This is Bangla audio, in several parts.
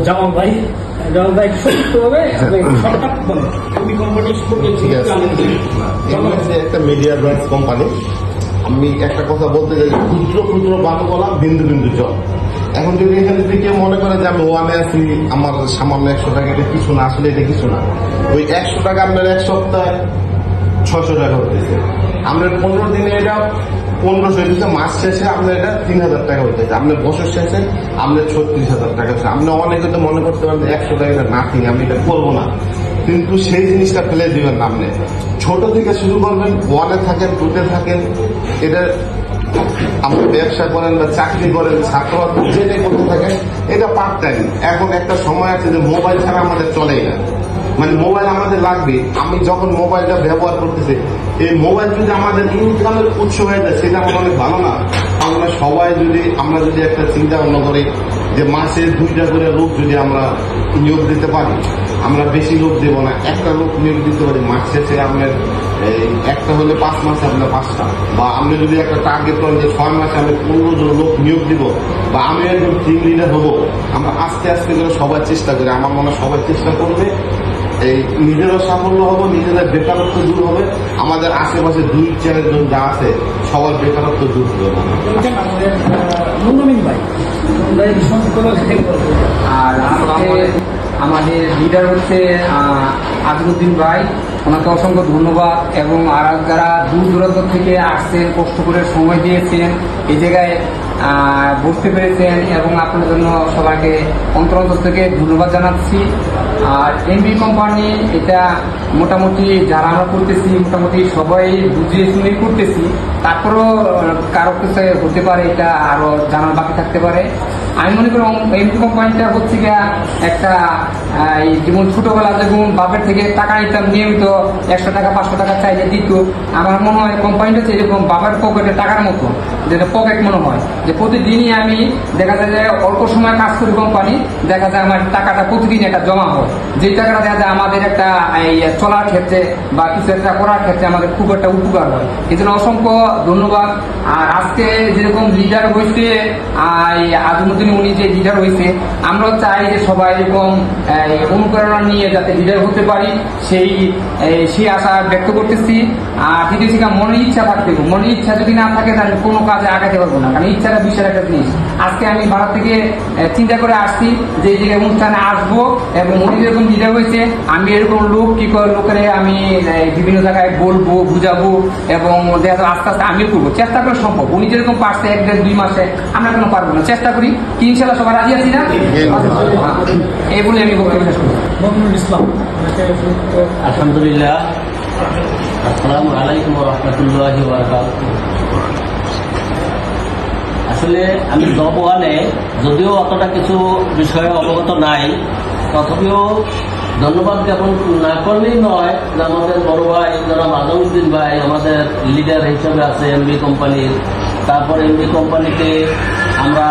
জামাল ভাই সংক্ষিপ্তভাবে একটা মিডিয়া ব্র্যান্ড কোম্পানি। আমি একটা কথা বলতে চাই, ক্ষুদ্র ক্ষুদ্র বালু বলা বিন্দু বিন্দু জল। এখন যদি এখানে যদি কেউ মনে করে যে আমি ওয়ানে আছি, আমার সামান্য 100 টাকা, এটা কিছু না, আসলে এটা কিছু না। ওই 100 টাকা আপনার এক সপ্তাহে 600 টাকা হতেছে, আপনার 15 দিনে এটা 1500 হইতেছে, মাস শেষে আপনার এটা 3000 টাকা হইতেছে, আপনার বছর শেষে আপনার 36,000 টাকা হচ্ছে। আপনি অনেকে তো মনে করতে পারেন 100 টাকা নাথিং, আমি এটা করবো না, কিন্তু সেই জিনিসটা ফেলে দিবেন না। আপনি ছোট থেকে শুরু করবেন, ওয়ানে থাকেন, টুতে থাকেন, এটা আপনি ব্যবসা করেন বা চাকরি করেন, ছাত্র যেটাই করতে থাকেন, এটা পার্ট টাইম। এখন একটা সময় আছে যে মোবাইল ছাড়া আমাদের চলেই না, মানে মোবাইল আমাদের লাগবে। আমি যখন মোবাইলটা ব্যবহার করতেছি, এই মোবাইল যদি আমাদের ইনকামের উৎস হয়ে যায়, সেটা আমার অনেক ভালো না। আমরা সবাই যদি একটা চিন্তা ভাবনা করি যে মাসে 2টা করে লোক যদি আমরা নিয়োগ দিতে পারি, আমরা বেশি লোক দেবো না, একটা লোক নিয়োগ দিতে পারি, মাস শেষে আপনার একটা হলে 5 মাসে আপনার 5টা, বা আপনি যদি একটা টার্গেট করেন যে 6 মাসে আমি 15 জন লোক নিয়োগ দিব, বা আমি একজন টিম লিডার হবো, আমরা আস্তে আস্তে করে সবাই চেষ্টা করি। আমার মনে হয় সবাই চেষ্টা করবে, এই নিজেরও সাফল্য হবো, নিজেদের বেকারত্ব দূর হবে, আমাদের আশেপাশে 2-4 জন যা আছে সবার বেকারত্ব দূর হবে। আর আমাদের লিডার হচ্ছে আজমুদ্দিন ভাই, ওনাকে অসংখ্য ধন্যবাদ। এবং আর যারা দূর দূরান্ত থেকে আসছেন, কষ্ট করে সময় দিয়েছেন, এই জায়গায় বসতে পেরেছেন, এবং আপনার জন্য সবাইকে অন্তর থেকে ধন্যবাদ জানাচ্ছি। আর এমবি কোম্পানি এটা মোটামুটি যারা আমরা করতেছি, মোটামুটি সবাই বুঝিয়ে শুনে করতেছি, তারপরেও কারো কিছু হতে পারে, এটা আরো জানার বাকি থাকতে পারে। আমি মনে করি এমবি কোম্পানিটা হচ্ছে গিয়া একটা যেমন ছোটবেলা যেমন বাপের থেকে টাকা নিতাম নিয়মিত 100 টাকা 500 টাকা চাইলে দিত, আমার মনে হয় কোম্পানিটা হচ্ছে এরকম বাবার পকেটে টাকার মতো, যেটা পকেট মনে হয়, যে প্রতিদিনই আমি দেখা যায় যে অল্প সময় কাজ করি কোম্পানি, দেখা যায় আমার টাকাটা প্রতিদিন একটা জমা হয়, যে টাকাটা দেখা যায় আমাদের একটা চলার ক্ষেত্রে বা কিছু একটা করার ক্ষেত্রে আমাদের খুব একটা উপকার হয়। এই জন্য অসংখ্য ধন্যবাদ। আর আজকে যেরকম লিডার হয়েছে আজমুদ্দিন, উনি যে লিডার হয়েছে, আমরা চাই যে সবাই এরকম অনুপ্রেরণা নিয়ে যাতে লিডার হতে পারি, সেই আশা ব্যক্ত করতেছি। আর দ্বিতীয় শিক্ষা মনের ইচ্ছা থাকতে হবে, মনের ইচ্ছা যদি না থাকে তাহলে কোনো কাজে আগাতে পারবো না, কারণ ইচ্ছাটা বিশাল একটা জিনিস। আজকে আমি ভারত থেকে চিন্তা করে আসছি যে এই জায়গায় অনুষ্ঠানে আসবো, এবং উনি যেরকম লিডার হয়েছে, আমি এরকম লোকের আমি বিভিন্ন জায়গায় বলবো, বুঝাবো, এবং দেখা যায় আস্তে আস্তে আমিও করবো, চেষ্টা করে সম্ভব। উনি যেরকম পারছে 1-2 মাসে, আমরা কেন পারবো না? চেষ্টা করি কি, ইনশাল্লাহ সবাই রাজি আছি না? এই বলে আমি বক্তব্য শেষ করবো। ইসলাম, আলহামদুলিল্লাহ, আসসালামু আলাইকুম ওয়া রাহমাতুল্লাহি ওয়া বারাকাতুহু। আসলে আমি জব ওয়ানে যদিও অতটা কিছু বিষয়ে অবগত নাই, তথাপিও ধন্যবাদ জ্ঞাপন না করলেই নয় যে আমাদের বড় ভাই জনাব আজমউদ্দিন ভাই আমাদের লিডার হিসেবে আছে এমবি কোম্পানির। তারপর এমবি কোম্পানিতে আমরা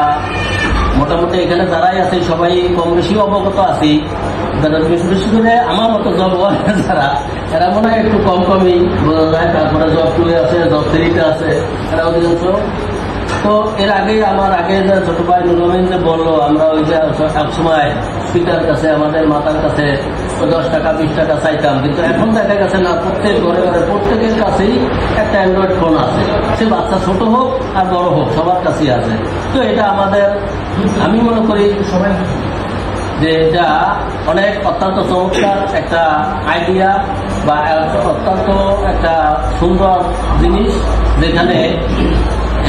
মোটামুটি এখানে যারাই আছে সবাই কম বেশি অবগত আছি, বিশেষ করে আমার মতো জব ওয়ানে যারা, এরা মনে হয় একটু কমই বোঝা যায়। তারপরে জব 2 আছে, জব 3 আছে, এরা অধিকাংশ। তো এর আগে আমার আগে যে ছোট ভাই নুরুমিন যে বললো, আমরা ওই যে এক সময় স্পিকার কাছে, আমাদের মাতার কাছে 10 টাকা 20 টাকা চাইতাম, কিন্তু এখন দেখা গেছে না, প্রত্যেক ঘরে ঘরে প্রত্যেকের কাছেই একটা অ্যান্ড্রয়েড ফোন আছে, সে বাচ্চা ছোট হোক আর বড় হোক সবার কাছেই আছে। তো এটা আমাদের, আমি মনে করি সবাই যে এটা অনেক অত্যন্ত চমৎকার একটা আইডিয়া বা অত্যন্ত একটা সুন্দর জিনিস, যেখানে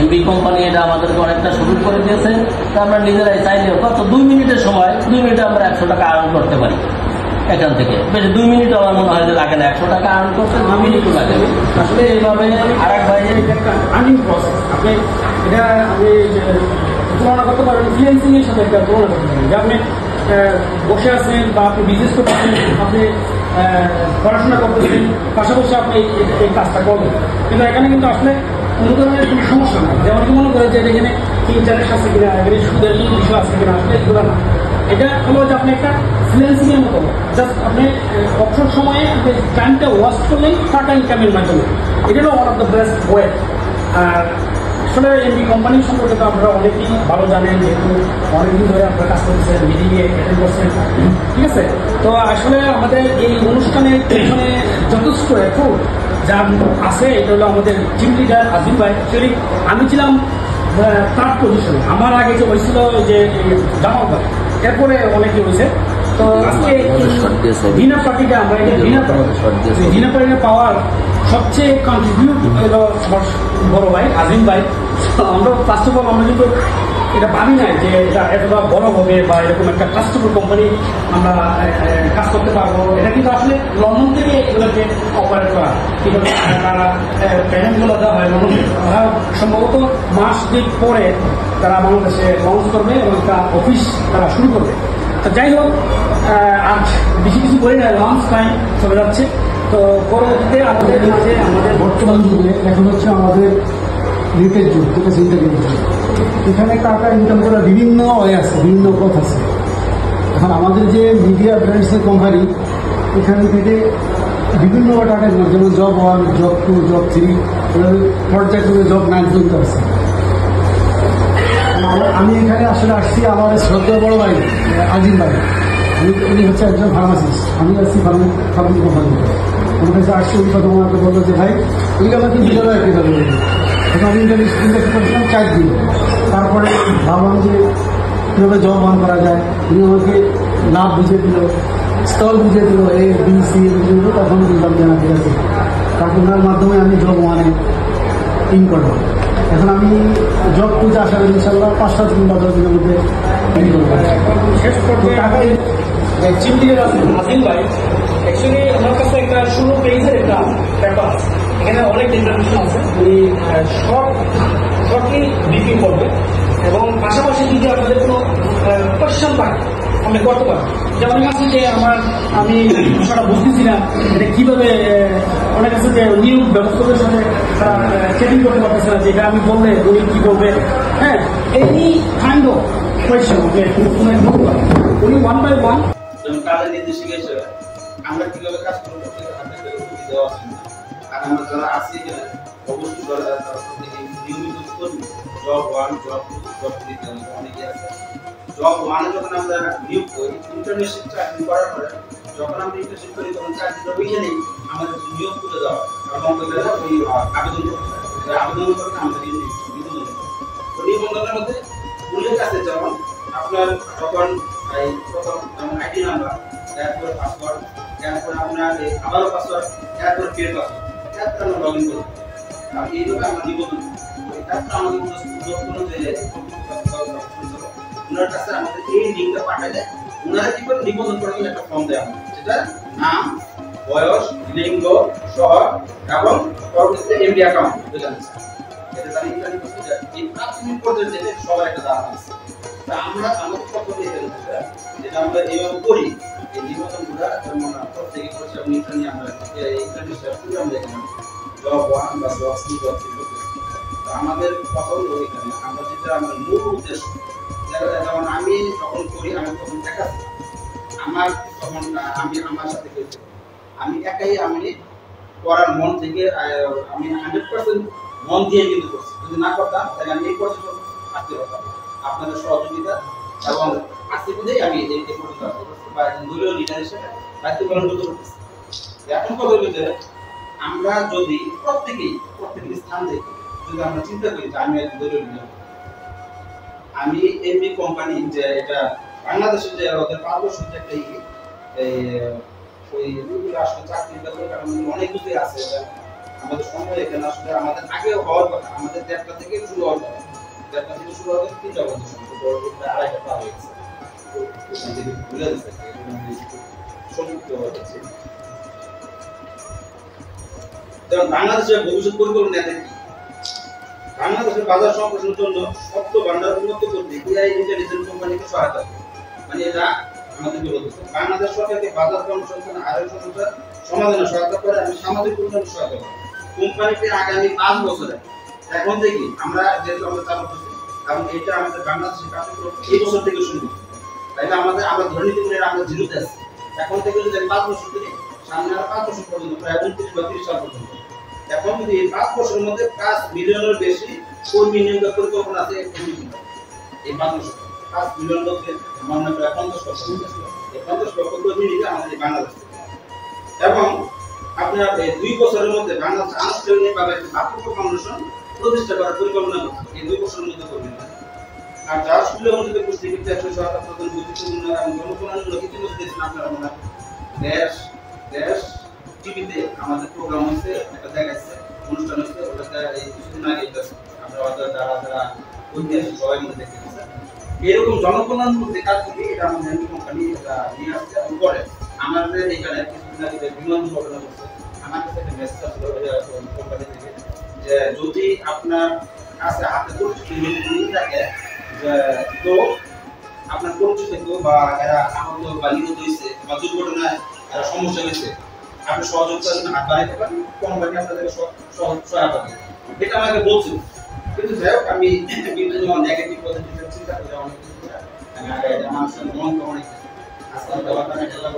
এমবি কোম্পানি এটা আমাদেরকে অনেকটা সুযোগ করে দিয়েছে। তো আমরা নিজেরাই চাইলেও কত 2 মিনিটের সময় 2 মিনিটে আমরা 100 টাকা আর্ন করতে পারি এখান থেকে। বেশ 2 মিনিট আমার মনে হয় যে লাগে না, 100 টাকা আর্ন করতে 2 মিনিটও লাগে। আসলে এইভাবে আর এক ভাই একটা আর্নিং প্রসেস, আপনি এটা আপনি তুলনা করতে পারেন ফ্রিল্যান্সিং এর সাথে, একটা তুলনা করতে পারেন যে আপনি বসে আছেন বা আপনি বিজনেস করতেছেন, আপনি পড়াশোনা করতেছেন, পাশাপাশি আপনি এই কাজটা করবেন, কিন্তু এখানে কিন্তু আসলে কোনো ধরনের কোনো সমস্যা নেই। যেমন মনে করে যে এখানে ইন্টারেস্ট আছে কিনা, এখানে সুদের বিষয় আছে কিনা, আসলে এগুলো না। এটা হলো যে আপনি একটা ফ্রিল্যান্সিং এর মতো, জাস্ট আপনি অবসর সময়ে আপনি টাইমটা ওয়াস্ট করলেই টাকা ইনকামের মাধ্যমে, এটা হলো one of the best way. আর আসলে এমবি কোম্পানি সম্পর্কে তো আপনারা অনেকেই ভালো জানেন, যেহেতু অনেকদিন ধরে আপনারা কাজ করছেন, মিটিংয়ে অ্যাটেন্ড করছেন, ঠিক আছে। তো আসলে আমাদের এই অনুষ্ঠানের পেছনে যথেষ্ট এফোর্ট যা আছে, এটা হলো আমাদের টিম লিডার আজিম ভাই। অ্যাকচুয়ালি আমি ছিলাম থার্ড পজিশনে, আমার আগে যে হয়েছিল যে জামাল ভাই, এরপরে অনেকে হয়েছে। তো আজকে ডিনার পার্টিটা আমরা ডিনার পার্টিটা পাওয়ার সবচেয়ে কন্ট্রিবিউট হলো আমার বড় ভাই আজিম ভাই। আমরা ফার্স্ট অফ অল আমরা কিন্তু এটা ভাবি নাই যে এটা এতটা বড় হবে বা এরকম একটা ট্রাস্টেবল কোম্পানি আমরা কাজ করতে পারবো। এটা কিন্তু আসলে লন্ডন থেকে এগুলোকে অপারেট করা, কিন্তু তারা প্যানেলগুলো দেওয়া হয় লন্ডন থেকে। সম্ভবত মাস দিক পরে তারা বাংলাদেশে লঞ্চ করবে এবং একটা অফিস তারা শুরু করবে। তো যাই হোক, আজ বেশি কিছু বলি না, লঞ্চ টাইম চলে যাচ্ছে। তো পরবর্তীতে আমাদের মাঝে আমাদের বর্তমান যুগে এখন হচ্ছে আমাদের নেটের যুগ, ঠিক আছে, ইন্টারনেটের যুগ। এখানে টাকা ইনকাম করার বিভিন্ন ওয়ে আছে, বিভিন্ন পথ আছে। এখন আমাদের যে মিডিয়া ব্র্যান্ডসের কোম্পানি, এখান থেকে বিভিন্ন টাকা ইনকাম, যেমন জব 1, জব 2, জব 3, পর্যায়ক্রমে জব 9 পর্যন্ত আছে। আমি এখানে আসলে আসছি আমার শ্রদ্ধা বড় ভাই আজিম ভাই, উনি হচ্ছে একজন ফার্মাসিস্ট, আমি আসছি ফার্মেসি কোম্পানিতে। আমার কাছে আসছি, উনি কথা আমাকে বললো যে ভাই উনি আমাকে বিজয় একটা কথা বললেন। এখন আমি ইন্টারভিউ করেছিলাম 4 দিন। তারপরে ভাবলাম যে কীভাবে জব অন করা যায়, উনি আমাকে লাভ বুঝিয়ে দিল, স্টল বুঝিয়ে দিল, ABC বুঝিয়ে দিল। তখন বুঝলাম যে না, ঠিক আছে, তারপর ওনার মাধ্যমে আমি জব 1-এ ইন করলাম। এখন আমি জব 2-তে আসার ইনশাল্লাহ 5-7 দিন বা 10 দিনের মধ্যে শেষ পর্যায়ে আগে চিফ লিডার আছেন আজিম ভাই। অ্যাকচুয়ালি আমার কাছে একটা 16 পেজের একটা পেপার, এখানে অনেক ইনফরমেশন আছে। উনি শর্টলি ব্রিফিং করবে এবং পাশাপাশি যদি আপনাদের কোনো কোয়েশ্চেন থাকে আপনি করতে পারেন। যেমন আছে যে আমি বিষয়টা বুঝতেছি না, এটা কীভাবে অনেক আছে যে নিয়োগ ব্যবস্থাদের সাথে তারা চেকিং করতে পারতেছে না, যে এটা আমি বললে উনি কী বলবে। হ্যাঁ, এই কাইন্ড অফ কোয়েশ্চেন উনি 1 by 1 কাজের নির্দেশিকা হিসেবে আমরা কিভাবে কাজ করবো দেওয়া আছে। আর আমরা যারা আছি অবশ্যই নিয়মিত কর্মী, জব 1, জব 2, জব 3 অনেকে আছে। জব 1-এ যখন আমরা নিয়োগ করি, ইন্টার্নশিপ চাকরি করার পরে যখন আমরা ইন্টার্নশিপ করি তখন চাকরিটা ওইখানেই আমাদের নিয়োগ করে দেওয়া হয় এবং ওই আবেদন করতে হয়। আবেদন করতে আমাদের নিবন্ধনের মধ্যে উল্লেখ আছে, যেমন আপনার যখন প্রথম আইডি নাম্বার, এরপরে পাসওয়ার্ড, এরপরে আপনার আবারও পাসওয়ার্ড, এরপরে পেড পাসওয়ার্ড, এরপরে আমরা লগ ইন করি। আর এইভাবে আমরা নিবন্ধন তারপরে আমাদের কোনো ওনার কাছে আমাদের এই লিঙ্কটা পাঠালে ওনারা কি করে নিবন্ধন করার জন্য একটা ফর্ম দেওয়া হয়, যেটা নাম, বয়স, লিঙ্গ, শহর এবং পরবর্তীতে এমডি অ্যাকাউন্ট এটা তার ইত্যাদি এই প্রাথমিক পর্যায়ে যেটা সবার একটা দাম আছে। আমরা আমাদের পক্ষ থেকে যেটা আমরা এইভাবে করি, এই নিবন্ধনগুলো যেমন প্রত্যেকে করছে এবং এটা নিয়ে আমরা আমরা এখানে জব 1 বা জব 2, জব 3 করতেছি। আমাদের পছন্দ এখানে আমরা যেটা আমার মূল উদ্দেশ্য, যেমন আমি যখন করি আমি তখন একা, আমার তখন আমি আমার সাথে করছি, আমি একাই আমি করার মন থেকে আমি 100% মন দিয়ে কিন্তু করছি। যদি না করতাম তাহলে আমি এই পর্যন্ত আসতে পারতাম আপনাদের সহযোগিতা এবং আর্থিকভাবেই আমি এই পর্যন্ত আসতে পারছি বা দলীয় লিডার হিসেবে দায়িত্ব পালন করতে পারছি। এখন কথা হলো যে আমরা যদি প্রত্যেকেই স্থান থেকে যদি আমরা চিন্তা করি যে আমি একজন দলীয় লিডার, আমি এমবি কোম্পানি যে এটা বাংলাদেশের যে ওদের 5 বছর যে একটা ওই আসলে চাকরির ব্যাপারে কারণ অনেক কিছুই আছে। আমাদের সময় এখানে আসলে আমাদের আগে হওয়ার কথা, আমাদের 1.5টা থেকে শুরু হওয়ার কথা, 1.5টা থেকে শুরু হওয়ার 3টা পর্যন্ত সম্ভব আড়াইটা পার হয়ে গেছে। ভুলে গেছে সংযুক্ত হয়ে যাচ্ছে। যেমন বাংলাদেশের ভবিষ্যৎ পরিকল্পনা কি? বাংলাদেশের বাজার সম্প্রসারণের জন্য শক্ত ভান্ডার উন্নত করতে এআই ইন্টেলিজেন্ট কোম্পানিকে সহায়তা করে। মানে এটা আমাদের কি বলতেছে, বাংলাদেশ সরকারকে বাজার কর্মসংস্থান আয়ের সমস্যা সমাধানে সহায়তা করে এবং সামাজিক উন্নয়নে সহায়তা করে। কোম্পানিটি আগামী 5 বছরে এখন থেকে আমরা যেহেতু আমরা চালু করছি এবং এটা আমাদের বাংলাদেশের কার্যক্রম এই বছর থেকে শুরু করছি, তাইলে আমরা ধরে নিতে পারি আমরা জিরোতে আছি। এখন থেকে যদি 5 বছর থেকে সামনে আর 5 বছর পর্যন্ত প্রায় 29 বা 30 সাল পর্যন্ত, এখন যদি এই 5 বছরের মধ্যে 5 মিলিয়নের বেশি কর্মী নিয়োগের পরিকল্পনা আছে এই 5 মিলিয়ন লোকের আমরা প্রায় 50 লক্ষ এই 50 লক্ষ কর্মী নিয়ে আমাদের বাংলাদেশ এবং আপনার এই 2 বছরের মধ্যে বাংলাদেশ আনুষ্ঠানিকভাবে একটা বাপুত্ব ফাউন্ডেশন প্রতিষ্ঠা করার পরিকল্পনা করছে এই 2 বছরের মধ্যে করবেন আর যারা স্কুলে অনুষ্ঠিত পুষ্টি করতে 177 গুরুত্বপূর্ণ এবং জনকল্যাণমূলক ইতিমধ্যে দেখছেন আপনারা মনে দেশ টিভিতে আমাদের প্রোগ্রাম হয়েছে একটা দেখাচ্ছে অনুষ্ঠান হয়েছে ওটাতে এই কিছুদিন আগে আমরা যারা ঐতিহাসিক সবাই মধ্যে দেখতে পাচ্ছেন এরকম জনকল্যাণমূলক কাজ করি এটা আমাদের এমপি কোম্পানি এটা নিয়ে আসছে এবং করে আমাদের এখানে কিছুদিন আগে বিমান দুর্ঘটনা করছে আমার কাছে একটা মেসেজ আসলো কোম্পানি থেকে যে যদি আপনার কাছে হাতে পরিচিত থাকে তো আপনার পরিচিত কেউ বা এরা আহত বা নিহত হয়েছে বা দুর্ঘটনায় সমস্যা হয়েছে আপনি সহযোগিতার জন্য হাত বাড়াইতে পারেন কোম্পানি আপনাদেরকে সহায়তা দেবে এটা আমাকে বলছিল কিন্তু যাই হোক আমি বিভিন্ন নেগেটিভ পজিটিভ চিন্তা করে অনেক কিছু আমি আগে মানুষের মন অনেক আজকাল ব্যবহার করে দিলাম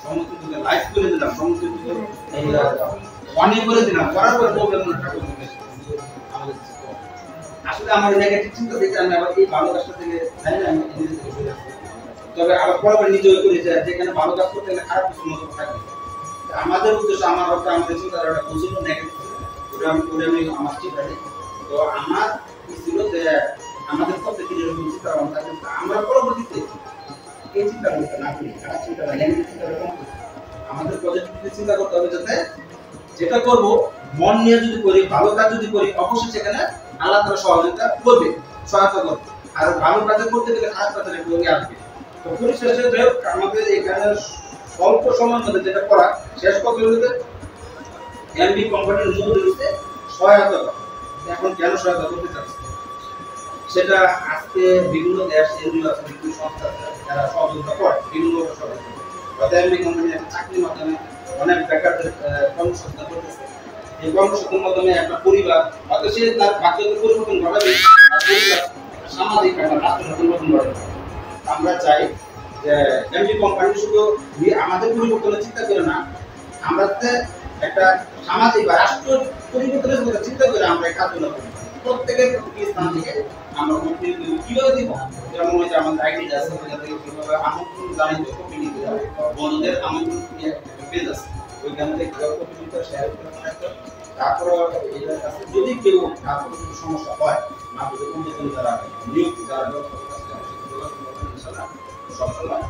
সমস্ত কিছু লাইভ করে দিলাম সমস্ত কিছু অনেক করে দিলাম করার পরে প্রবলেম আমাদের আসলে আমার নেগেটিভ চিন্তা দেখে আমি আবার এই ভালো কাজটা থেকে জানি না আমি নিজে থেকে সরে আসছি তবে আবার পরে নিজেও করি যে যেখানে ভালো কাজ করতে গেলে খারাপ কিছু মতো থাকবে আমাদের উদ্দেশ্য আমার হচ্ছে আমাদের চিন্তাধারাটা প্রচন্ড নেগেটিভ ওটা আমি আমার ঠিক আছে তো আমার কি ছিল যে আমাদের প্রত্যেকের এরকম চিন্তা ভাবনা থাকে আমরা পরবর্তীতে এই চিন্তাগুলো না করি খারাপ চিন্তাটা নেগেটিভ চিন্তাটা কম করি আমাদের পজিটিভ চিন্তা করতে হবে যাতে যেটা করব মন নিয়ে যদি করি ভালো কাজ যদি করি অবশ্যই সেখানে আল্লাহ তাআলা সহযোগিতা করবে সহায়তা করবে আর ভালো কাজ করতে গেলে খারাপ কাজের একটু আসবে তো পরিশেষে যে আমাদের এখানে স্বল্প সময়ের মধ্যে যেটা করা শেষ করতে হলে এমবি কোম্পানির মূল হচ্ছে সহায়তা এখন কেন সহায়তা করতে চাচ্ছে সেটা আজকে বিভিন্ন দেশ এনজিও আছে বিভিন্ন সংস্থা আছে যারা সহযোগিতা করে বিভিন্ন সহযোগিতা এমবি কোম্পানি একটা চাকরির মাধ্যমে অনেক বেকারদের কর্মসংস্থান করতেছে এই কর্মসংস্থানের মাধ্যমে একটা পরিবার হয়তো সে তার বাচ্চাদের পরিবর্তন ঘটাবে আর পরিবার সামাজিক একটা রাষ্ট্রের পরিবর্তন ঘটাবে আমরা চাই যে এমবি কোম্পানি শুধু আমাদের পরিবর্তনের চিন্তা করে না আমরা একটা সামাজিক বা রাষ্ট্র পরিবর্তনের কথা চিন্তা করে আমরা এই কাজগুলো করি প্রত্যেকের স্থান থেকে আমরা কিভাবে দিব যেমন ওই যে আমাদের আইডি আছে ওইখান থেকে কিভাবে আমন্ত্রণ জানাইতে কপি নিতে হবে বন্ধুদের আমন্ত্রণ পেজ আছে ওইখান থেকে কিভাবে কপি নিতে শেয়ার করতে তারপর এটার কাছে যদি কেউ কারো কোনো সমস্যা হয় না বুঝে কোন যারা নিয়োগ যারা সবসময়